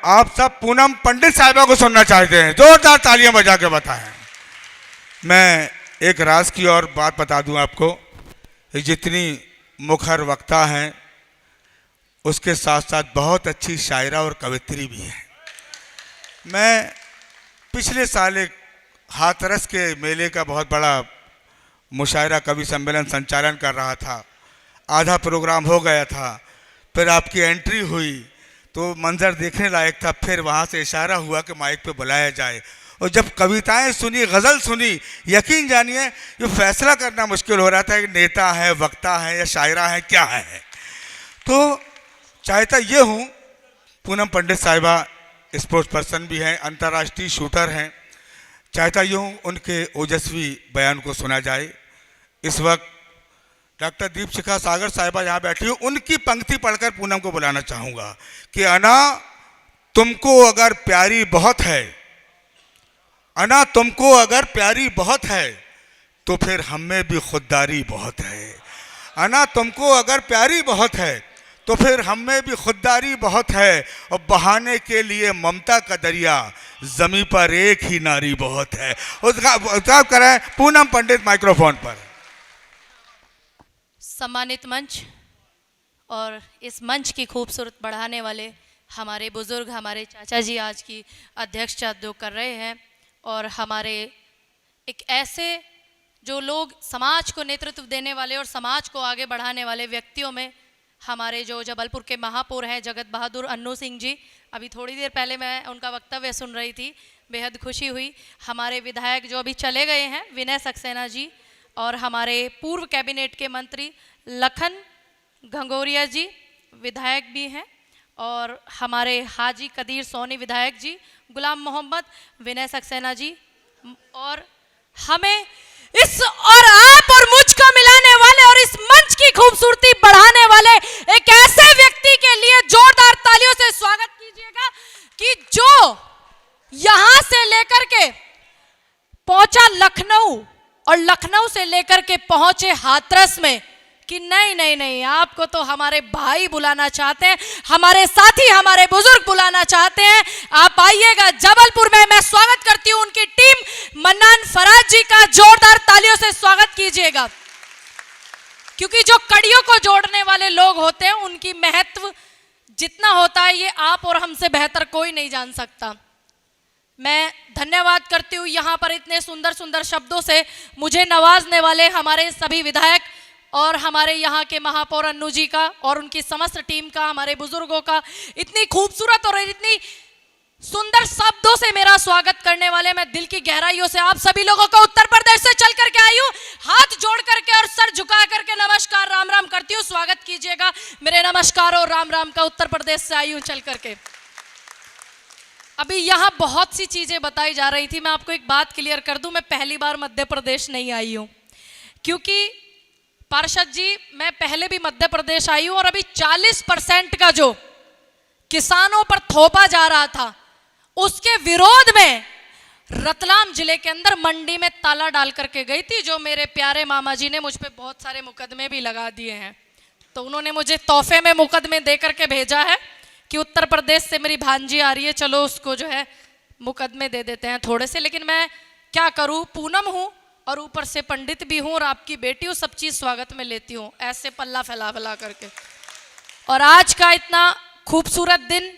आप सब पूनम पंडित साहिबा को सुनना चाहते हैं, जोरदार तालियां बजा के बताएं। मैं एक राज की और बात बता दूं आपको, जितनी मुखर वक्ता हैं उसके साथ साथ बहुत अच्छी शायरा और कवित्री भी है। मैं पिछले साल एक हाथरस के मेले का बहुत बड़ा मुशायरा कवि सम्मेलन संचालन कर रहा था। आधा प्रोग्राम हो गया था, फिर आपकी एंट्री हुई तो मंजर देखने लायक था। फिर वहाँ से इशारा हुआ कि माइक पे बुलाया जाए, और जब कविताएं सुनी, गज़ल सुनी, यकीन जानिए ये फैसला करना मुश्किल हो रहा था कि नेता है, वक्ता है या शायरा है, क्या है। तो चाहता ये हूँ, पूनम पंडित साहिबा स्पोर्ट्स पर्सन भी हैं, अंतर्राष्ट्रीय शूटर हैं, चाहता ये हूँ उनके ओजस्वी बयान को सुना जाए। इस वक्त डॉक्टर दीपशिखा सागर साहिबा यहाँ बैठी हो, उनकी पंक्ति पढ़कर पूनम को बुलाना चाहूँगा कि अना तुमको अगर प्यारी बहुत है, अना तुमको अगर प्यारी बहुत है तो फिर हम में भी खुददारी बहुत है। अना तुमको अगर प्यारी बहुत है तो फिर हम में भी खुददारी बहुत है, और बहाने के लिए ममता का दरिया जमी पर एक ही नारी बहुत है। उसका कराएं पूनम पंडित माइक्रोफोन पर। सम्मानित मंच और इस मंच की खूबसूरत बढ़ाने वाले हमारे बुजुर्ग, हमारे चाचा जी आज की अध्यक्षता जो कर रहे हैं, और हमारे एक ऐसे जो लोग समाज को नेतृत्व देने वाले और समाज को आगे बढ़ाने वाले व्यक्तियों में हमारे जो जबलपुर के महापौर हैं जगत बहादुर अन्नू सिंह जी, अभी थोड़ी देर पहले मैं उनका वक्तव्य सुन रही थी, बेहद खुशी हुई। हमारे विधायक जो अभी चले गए हैं विनय सक्सेना जी, और हमारे पूर्व कैबिनेट के मंत्री लखन घंगोरिया जी विधायक भी हैं, और हमारे हाजी कदीर सोनी विधायक जी, गुलाम मोहम्मद, विनय सक्सेना जी, और हमें इस और आप और मुझको मिलाने वाले और इस मंच की खूबसूरती बढ़ाने वाले एक ऐसे व्यक्ति के लिए जोरदार तालियों से स्वागत कीजिएगा कि जो यहां से लेकर के पहुंचा लखनऊ, और लखनऊ से लेकर के पहुंचे हाथरस में कि नहीं नहीं नहीं, आपको तो हमारे भाई बुलाना चाहते हैं, हमारे साथी, हमारे बुजुर्ग बुलाना चाहते हैं। आप आइएगा जबलपुर में। मैं स्वागत करती हूं उनकी टीम मन्नान फराज जी का, जोरदार तालियों से स्वागत कीजिएगा, क्योंकि जो कड़ियों को जोड़ने वाले लोग होते हैं उनकी महत्व जितना होता है ये आप और हमसे बेहतर कोई नहीं जान सकता। मैं धन्यवाद करती हूँ यहाँ पर इतने सुंदर सुंदर शब्दों से मुझे नवाजने वाले हमारे सभी विधायक और हमारे यहाँ के महापौर अन्नू जी का और उनकी समस्त टीम का, हमारे बुजुर्गों का इतनी खूबसूरत और इतनी सुंदर शब्दों से मेरा स्वागत करने वाले। मैं दिल की गहराइयों से आप सभी लोगों को उत्तर प्रदेश से चल करके आई हूँ, हाथ जोड़ करके और सर झुका करके नमस्कार राम राम करती हूँ। स्वागत कीजिएगा मेरे नमस्कार और राम राम का। उत्तर प्रदेश से आई हूँ चल करके। अभी यहाँ बहुत सी चीजें बताई जा रही थी, मैं आपको एक बात क्लियर कर दूं, मैं पहली बार मध्य प्रदेश नहीं आई हूँ, क्योंकि पार्षद जी मैं पहले भी मध्य प्रदेश आई हूँ, और अभी 40% का जो किसानों पर थोपा जा रहा था उसके विरोध में रतलाम जिले के अंदर मंडी में ताला डाल करके गई थी, जो मेरे प्यारे मामा जी ने मुझ पे बहुत सारे मुकदमे भी लगा दिए हैं। तो उन्होंने मुझे तोहफे में मुकदमे दे करके भेजा है कि उत्तर प्रदेश से मेरी भांजी आ रही है, चलो उसको जो है मुकदमे दे देते हैं थोड़े से। लेकिन मैं क्या करूं, पूनम हूं और ऊपर से पंडित भी हूं और आपकी बेटी हूं, सब चीज स्वागत में लेती हूं ऐसे पल्ला फैला फैला करके। और आज का इतना खूबसूरत दिन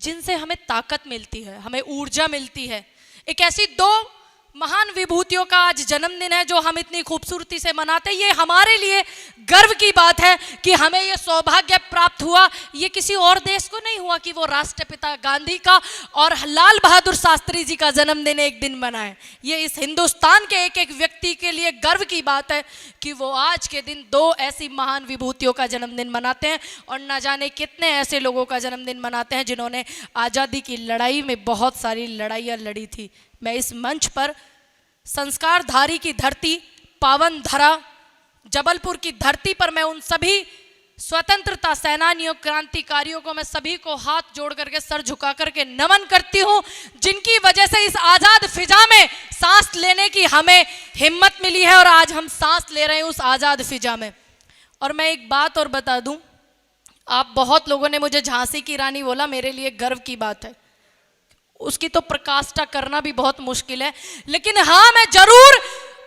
जिनसे हमें ताकत मिलती है, हमें ऊर्जा मिलती है, एक ऐसी दो महान विभूतियों का आज जन्मदिन है जो हम इतनी खूबसूरती से मनाते हैं। ये हमारे लिए गर्व की बात है कि हमें ये सौभाग्य प्राप्त हुआ। ये किसी और देश को नहीं हुआ कि वो राष्ट्रपिता गांधी का और लाल बहादुर शास्त्री जी का जन्मदिन एक दिन मनाए। ये इस हिंदुस्तान के एक एक व्यक्ति के लिए गर्व की बात है कि वो आज के दिन दो ऐसी महान विभूतियों का जन्मदिन मनाते हैं, और न जाने कितने ऐसे लोगों का जन्मदिन मनाते हैं जिन्होंने आज़ादी की लड़ाई में बहुत सारी लड़ाइयाँ लड़ी थी। मैं इस मंच पर संस्कारधारी की धरती, पावन धरा जबलपुर की धरती पर मैं उन सभी स्वतंत्रता सेनानियों, क्रांतिकारियों को, मैं सभी को हाथ जोड़ करके सर झुका करके नमन करती हूं, जिनकी वजह से इस आजाद फिजा में सांस लेने की हमें हिम्मत मिली है और आज हम सांस ले रहे हैं उस आजाद फिजा में। और मैं एक बात और बता दूं, आप बहुत लोगों ने मुझे झांसी की रानी बोला, मेरे लिए गर्व की बात है, उसकी तो प्रकाष्ठा करना भी बहुत मुश्किल है, लेकिन हाँ मैं जरूर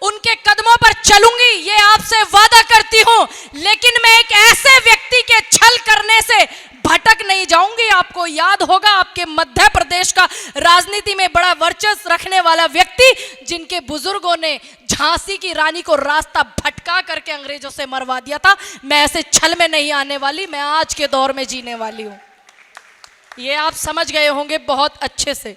उनके कदमों पर चलूंगी, ये आपसे वादा करती हूं। लेकिन मैं एक ऐसे व्यक्ति के छल करने से भटक नहीं जाऊंगी। आपको याद होगा, आपके मध्य प्रदेश का राजनीति में बड़ा वर्चस्व रखने वाला व्यक्ति, जिनके बुजुर्गों ने झांसी की रानी को रास्ता भटका करके अंग्रेजों से मरवा दिया था। मैं ऐसे छल में नहीं आने वाली, मैं आज के दौर में जीने वाली हूं। ये आप समझ गए होंगे बहुत अच्छे से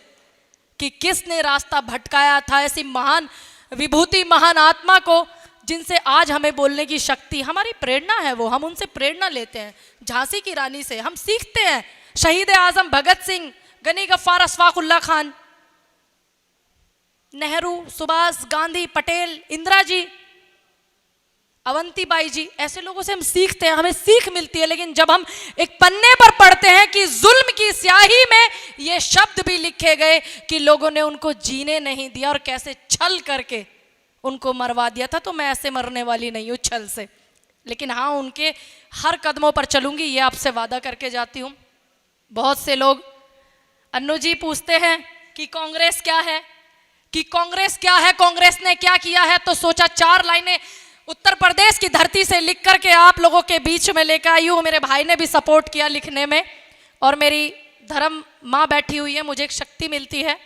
कि किसने रास्ता भटकाया था, ऐसी महान विभूति, महान आत्मा को, जिनसे आज हमें बोलने की शक्ति, हमारी प्रेरणा है वो, हम उनसे प्रेरणा लेते हैं। झांसी की रानी से हम सीखते हैं। शहीद आजम भगत सिंह, गनी गफ्फार अशफाकुल्ला खान, नेहरू, सुभाष, गांधी, पटेल, इंदिरा जी, अवंतीबाई जी, ऐसे लोगों से हम सीखते हैं, हमें सीख मिलती है। लेकिन जब हम एक पन्ने पर पढ़ते हैं कि जुल्म की स्याही में ये शब्द भी लिखे गए कि लोगों ने उनको जीने नहीं दिया और कैसे छल करके उनको मरवा दिया था, तो मैं ऐसे मरने वाली नहीं हूँ छल से। लेकिन हाँ, उनके हर कदमों पर चलूंगी, ये आपसे वादा करके जाती हूँ। बहुत से लोग अन्नू जी पूछते हैं कि कांग्रेस क्या है, कि कांग्रेस क्या है, कांग्रेस ने क्या किया है। तो सोचा 4 लाइनें उत्तर प्रदेश की धरती से लिख करके आप लोगों के बीच में लेकर आई हूँ। मेरे भाई ने भी सपोर्ट किया लिखने में, और मेरी धर्म माँ बैठी हुई है, मुझे एक शक्ति मिलती है,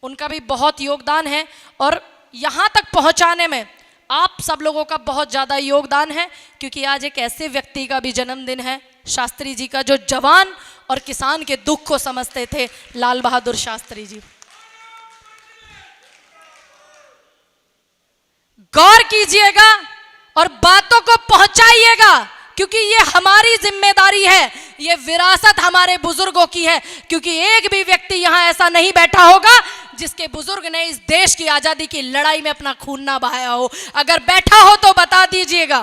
उनका भी बहुत योगदान है। और यहाँ तक पहुँचाने में आप सब लोगों का बहुत ज़्यादा योगदान है, क्योंकि आज एक ऐसे व्यक्ति का भी जन्मदिन है, शास्त्री जी का, जो जवान और किसान के दुख को समझते थे, लाल बहादुर शास्त्री जी। गौर कीजिएगा और बातों को पहुंचाइएगा, क्योंकि ये हमारी जिम्मेदारी है, ये विरासत हमारे बुजुर्गों की है। क्योंकि एक भी व्यक्ति यहां ऐसा नहीं बैठा होगा जिसके बुजुर्ग ने इस देश की आजादी की लड़ाई में अपना खून ना बहाया हो। अगर बैठा हो तो बता दीजिएगा।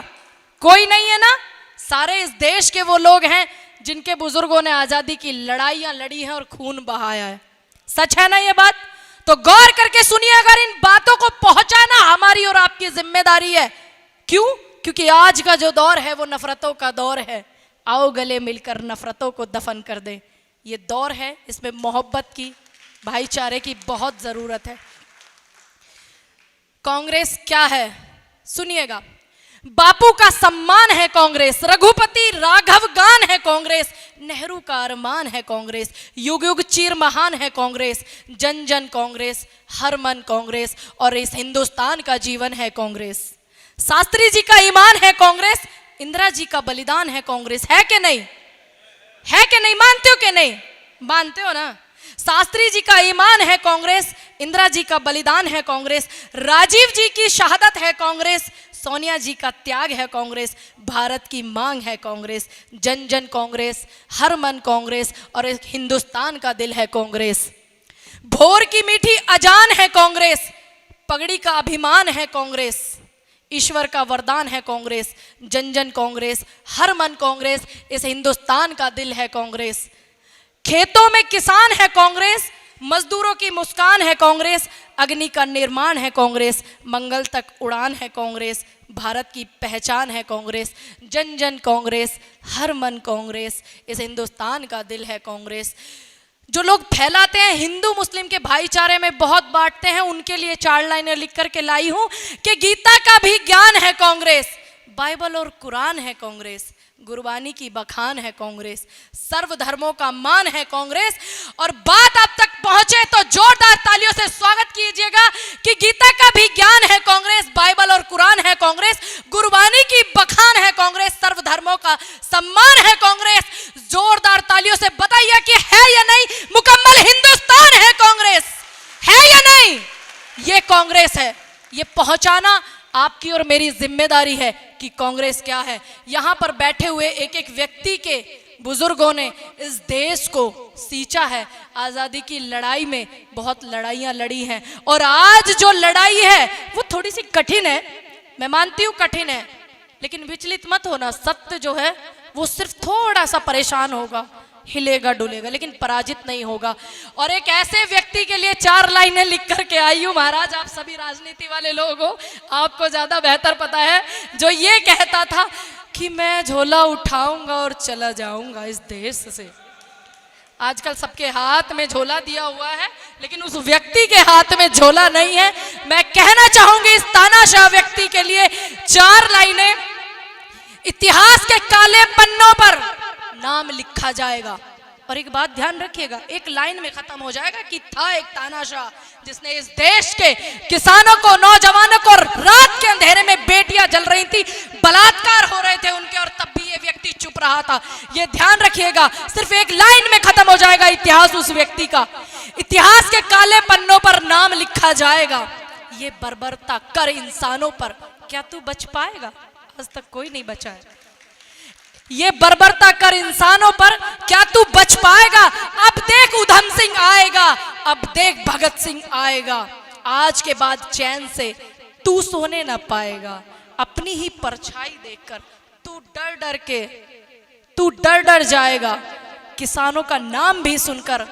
कोई नहीं है ना? सारे इस देश के वो लोग हैं जिनके बुजुर्गों ने आजादी की लड़ाइयां लड़ी हैं और खून बहाया है। सच है ना ये बात? तो गौर करके सुनिए, अगर इन बातों को पहुंचाना हमारी और आपकी जिम्मेदारी है। क्यों? क्योंकि आज का जो दौर है वो नफरतों का दौर है। आओ गले मिलकर नफरतों को दफन कर दें। ये दौर है, इसमें मोहब्बत की, भाईचारे की बहुत जरूरत है। कांग्रेस क्या है सुनिएगा। बापू का सम्मान है कांग्रेस, रघुपति राघव गान है कांग्रेस, नेहरू का अरमान है कांग्रेस, युग युग चीर महान है कांग्रेस, जन जन कांग्रेस, हर मन कांग्रेस, और इस हिंदुस्तान का जीवन है कांग्रेस। शास्त्री जी का ईमान है कांग्रेस, इंदिरा जी का बलिदान है कांग्रेस। है कि नहीं? है कि नहीं? मानते हो कि नहीं? मानते हो ना? शास्त्री जी का ईमान है कांग्रेस, इंदिरा जी का बलिदान है कांग्रेस, राजीव जी की शहादत है कांग्रेस, सोनिया जी का त्याग है कांग्रेस, भारत की मांग है कांग्रेस, जन जन कांग्रेस, हर मन कांग्रेस, और एक हिंदुस्तान का दिल है कांग्रेस। भोर की मीठी अजान है कांग्रेस, पगड़ी का अभिमान है कांग्रेस, ईश्वर का वरदान है कांग्रेस, जन जन कांग्रेस, हर मन कांग्रेस, इस हिंदुस्तान का दिल है कांग्रेस। खेतों में किसान है कांग्रेस, मजदूरों की मुस्कान है कांग्रेस, अग्नि का निर्माण है कांग्रेस, मंगल तक उड़ान है कांग्रेस, भारत की पहचान है कांग्रेस, जन जन कांग्रेस, हर मन कांग्रेस, इस हिंदुस्तान का दिल है कांग्रेस। जो लोग फैलाते हैं हिंदू मुस्लिम के भाईचारे में बहुत बांटते हैं, उनके लिए 4 लाइनें लिख करके लाई हूं कि गीता का भी ज्ञान है कांग्रेस, बाइबल और कुरान है कांग्रेस, गुरबानी की बखान है कांग्रेस, सर्व धर्मों का मान है कांग्रेस। और बात आप तक पहुंचे तो जोरदार तालियों से स्वागत कीजिएगा कि गीता का भी ज्ञान है कांग्रेस, बाइबल और कुरान है कांग्रेस, गुरबानी की बखान है कांग्रेस, सर्व धर्मों का सम्मान है कांग्रेस। जोरदार तालियों से बताइए कि है या नहीं? मुकम्मल हिंदुस्तान है कांग्रेस, है या नहीं? ये कांग्रेस है। ये पहुंचाना आपकी और मेरी जिम्मेदारी है कि कांग्रेस क्या है। यहां पर बैठे हुए एक एक व्यक्ति के बुजुर्गों ने इस देश को सींचा है। आजादी की लड़ाई में बहुत लड़ाइयां लड़ी हैं, और आज जो लड़ाई है वो थोड़ी सी कठिन है, मैं मानती हूं कठिन है, लेकिन विचलित मत होना। सत्य जो है वो सिर्फ थोड़ा सा परेशान होगा, हिलेगा डुलेगा, लेकिन पराजित नहीं होगा। और एक ऐसे व्यक्ति के लिए 4 लाइनें लिख करके आई हूं। महाराज, आप सभी राजनीति वाले लोग हो, आपको ज्यादा बेहतर पता है, जो ये कहता था कि मैं झोला उठाऊंगा और चला जाऊंगा इस देश से। आजकल सबके हाथ में झोला दिया हुआ है, लेकिन उस व्यक्ति के हाथ में झोला नहीं है। मैं कहना चाहूंगी इस तानाशाह व्यक्ति के लिए 4 लाइनें। इतिहास के काले पन्नों पर नाम लिखा जाएगा। और एक बात ध्यान रखिएगा, एक लाइन में खत्म हो जाएगा कि था एक तानाशाह जिसने इस देश के किसानों को, नौजवानों को, रात के अंधेरे में बेटियां जल रही थी, बलात्कार हो रहे थे उनके, और तब भी ये व्यक्ति चुप रहा था। ये ध्यान रखिएगा, सिर्फ एक लाइन में खत्म हो जाएगा इतिहास उस व्यक्ति का। इतिहास के काले पन्नों पर नाम लिखा जाएगा। ये बर्बरता कर इंसानों पर क्या तू बच पाएगा? आज तक कोई नहीं बचा है। ये बर्बरता कर इंसानों पर क्या तू बच पाएगा? अब देख उधम सिंह आएगा, अब देख भगत सिंह आएगा। आज के बाद चैन से तू सोने ना पाएगा। अपनी ही परछाई देखकर तू डर डर जाएगा। किसानों का नाम भी सुनकर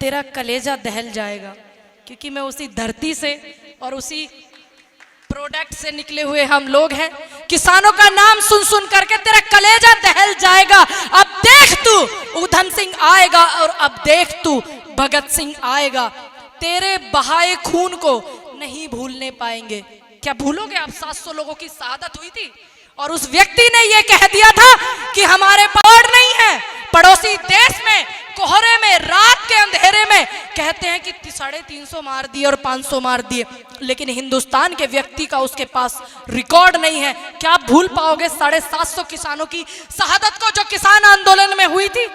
तेरा कलेजा दहल जाएगा, क्योंकि मैं उसी धरती से और उसी प्रोडक्ट से निकले हुए हम लोग हैं। किसानों का नाम सुन सुन करके तेरा कलेजा दहल जाएगा। अब देख तू उधम सिंह आएगा, और अब देख तू भगत सिंह आएगा। तेरे बहाए खून को नहीं भूलने पाएंगे। क्या भूलोगे आप? 700 लोगों की शहादत हुई थी, और उस व्यक्ति ने यह कह दिया था कि हमारे पास नहीं है। पड़ोसी देश में कोहरे में, रात के अंधेरे में कहते हैं कि 350 मार दिए और 500 मार दिए, लेकिन हिंदुस्तान के व्यक्ति का उसके पास रिकॉर्ड नहीं है। क्या आप भूल पाओगे 750 किसानों की शहादत को जो किसान आंदोलन में हुई थी?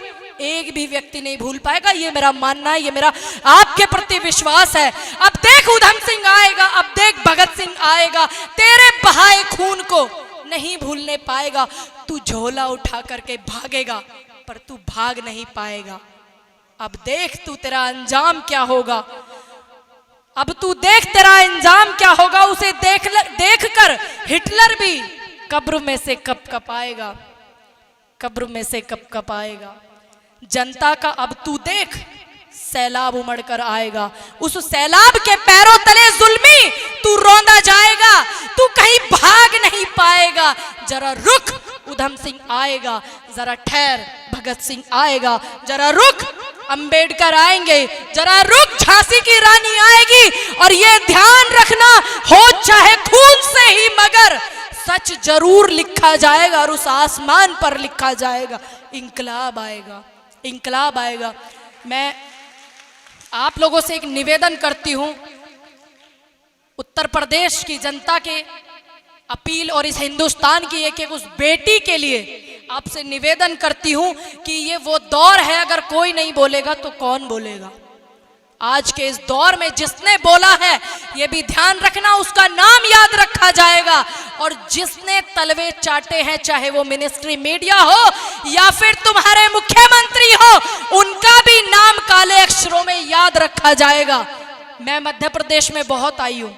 एक भी व्यक्ति नहीं भूल पाएगा। ये मेरा मानना है, ये मेरा आपके प्रति विश्वास है। अब देख उधम सिंह आएगा, अब देख भगत सिंह आएगा। तेरे बहाए खून को नहीं भूलने पाएगा। तू झोला उठा करके भागेगा, पर तू भाग नहीं पाएगा। अब देख तू तेरा अंजाम क्या होगा। अब तू देख तेरा अंजाम क्या होगा। उसे देखकर हिटलर भी कब्र में से कप आएगा, कब्र में से कप आएगा। जनता का अब तू देख सैलाब उमड़ कर आएगा। उस सैलाब के पैरों तले जुल्मी तू रौंदा जाएगा। तू कहीं भाग नहीं पाएगा। जरा रुक, उधम सिंह आएगा। जरा ठहर, भगत सिंह आएगा। जरा रुक, अंबेडकर आएंगे। जरा रुक, झांसी की रानी आएगी। और ये ध्यान रखना, हो चाहे खून से ही, मगर सच जरूर लिखा जाएगा, और उस आसमान पर लिखा जाएगा। इंकलाब आएगा, इंकलाब आएगा। मैं आप लोगों से एक निवेदन करती हूं, उत्तर प्रदेश की जनता के अपील और इस हिंदुस्तान की एक उस बेटी के लिए आपसे निवेदन करती हूं कि ये वो दौर है, अगर कोई नहीं बोलेगा तो कौन बोलेगा। आज के इस दौर में जिसने बोला है, ये भी ध्यान रखना, उसका नाम याद रखा जाएगा। और जिसने तलवे चाटे हैं, चाहे वो मिनिस्ट्री मीडिया हो या फिर तुम्हारे मुख्यमंत्री हो, उनका भी नाम काले अक्षरों में याद रखा जाएगा। मैं मध्य प्रदेश में बहुत आई हूँ,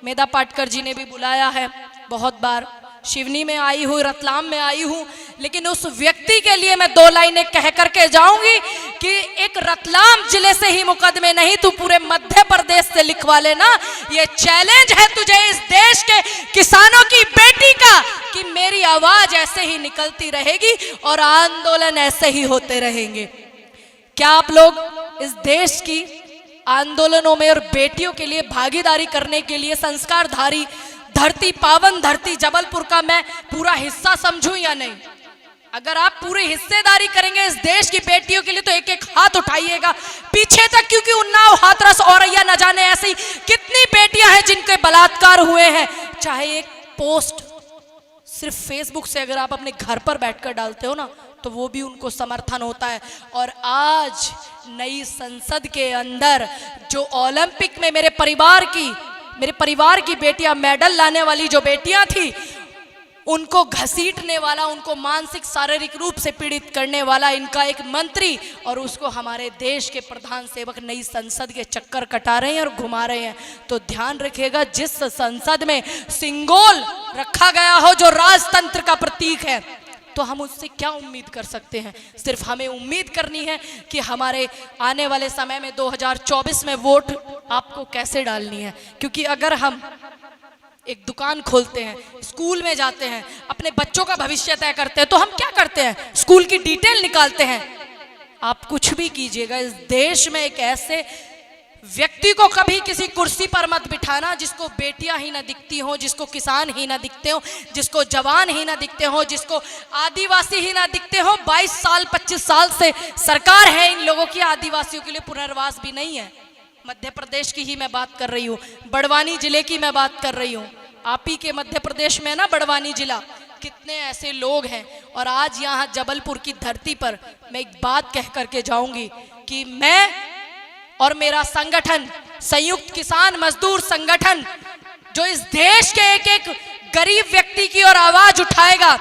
मेधा पाटकर जी ने भी बुलाया है बहुत बार। शिवनी में आई हूँ, रतलाम में आई हूँ, लेकिन उस व्यक्ति के लिए मैं 2 लाइनें कह करके जाऊंगी कि एक रतलाम जिले से ही मुकदमे नहीं, तू पूरे मध्य प्रदेश से लिखवा लेना। ये चैलेंज है तुझे इस देश के किसानों की बेटी का कि मेरी आवाज ऐसे ही निकलती रहेगी और आंदोलन ऐसे ही होते रहेंगे। क्या आप लोग इस देश की आंदोलनों में और बेटियों के लिए भागीदारी करने के लिए संस्कारधारी धरती, पावन धरती जबलपुर का मैं पूरा हिस्सा समझूं या नहीं? अगर आप पूरी हिस्सेदारी करेंगे इस देश की बेटियों के लिए तो एक एक हाथ उठाइएगा पीछे तक, क्योंकि उन्नाव, हाथरस, औरैया, न जाने ऐसी कितनी बेटियां हैं जिनके बलात्कार हुए हैं। चाहे एक पोस्ट सिर्फ फेसबुक से अगर आप अपने घर पर बैठकर डालते हो ना, तो वो भी उनको समर्थन होता है। और आज नई संसद के अंदर जो ओलंपिक में मेरे परिवार की बेटियां मेडल लाने वाली जो बेटियां थी, उनको घसीटने वाला, उनको मानसिक शारीरिक रूप से पीड़ित करने वाला इनका एक मंत्री, और उसको हमारे देश के प्रधान सेवक नई संसद के चक्कर कटा रहे हैं और घुमा रहे हैं। तो ध्यान रखिएगा, जिस संसद में सिंगोल रखा गया हो जो राजतंत्र का प्रतीक है, तो हम उससे क्या उम्मीद कर सकते हैं? सिर्फ हमें उम्मीद करनी है कि हमारे आने वाले समय में 2024 में वोट आपको कैसे डालनी है। क्योंकि अगर हम एक दुकान खोलते हैं, स्कूल में जाते हैं, अपने बच्चों का भविष्य तय करते हैं, तो हम क्या करते हैं? स्कूल की डिटेल निकालते हैं। आप कुछ भी कीजिएगा, इस देश में एक ऐसे व्यक्ति को कभी किसी कुर्सी पर मत बिठाना जिसको बेटियां ही ना दिखती हो, जिसको किसान ही ना दिखते हो, जिसको जवान ही ना दिखते हो, जिसको आदिवासी ही ना दिखते हो। 22 साल 25 साल से सरकार है इन लोगों की, आदिवासियों के लिए पुनर्वास भी नहीं है। मध्य प्रदेश की ही मैं बात कर रही हूँ, बड़वानी जिले की मैं बात कर रही हूँ। आप ही के मध्य प्रदेश में ना बड़वानी जिला, कितने ऐसे लोग हैं। और आज यहाँ जबलपुर की धरती पर मैं एक बात कह करके जाऊंगी कि मैं और मेरा संगठन, संयुक्त किसान मजदूर संगठन, जो इस देश के एक एक गरीब व्यक्ति की ओर आवाज उठाएगा,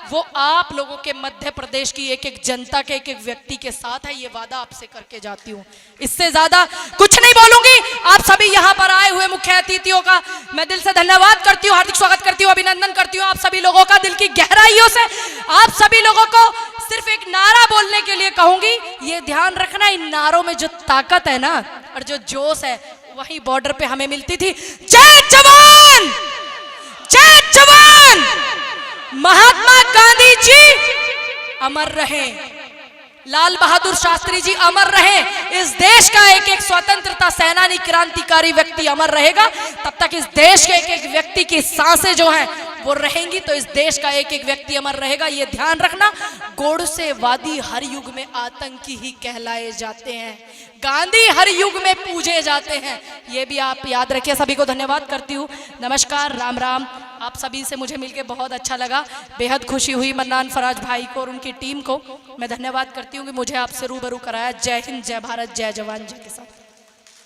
वो आप लोगों के मध्य प्रदेश की एक एक जनता के एक एक व्यक्ति के साथ है। ये वादा आपसे करके जाती हूँ, इससे ज्यादा कुछ नहीं बोलूंगी। आप सभी यहाँ पर आए हुए मुख्य अतिथियों का मैं दिल से धन्यवाद करती हूँ, हार्दिक स्वागत करती हूँ, अभिनंदन करती हूँ आप सभी लोगों का दिल की गहराइयों से। आप सभी लोगों को सिर्फ एक नारा बोलने के लिए कहूंगी, ये ध्यान रखना, इन नारों में जो ताकत है ना और जो जोश है, वही बॉर्डर पे हमें मिलती थी। जय जवान, जय जवान, महात्मा गांधी जी अमर रहे, लाल बहादुर शास्त्री जी अमर रहे, इस देश का एक एक स्वतंत्रता सेनानी क्रांतिकारी व्यक्ति अमर रहेगा। तब तक इस देश के एक एक व्यक्ति की सांसें जो हैं वो रहेंगी, तो इस देश का एक एक व्यक्ति अमर रहेगा। ये ध्यान रखना, गोडसेवादी हर युग में आतंकी ही कहलाए जाते हैं, गांधी हर युग में पूजे जाते हैं। ये भी आप याद रखिए। सभी को धन्यवाद करती हूँ, नमस्कार, राम राम। आप सभी से मुझे मिलकर बहुत अच्छा लगा, बेहद खुशी हुई। मन्नान फराज भाई को और उनकी टीम को मैं धन्यवाद करती हूँ कि मुझे आपसे रूबरू कराया। जय हिंद, जय भारत, जय जवान, जय किसान।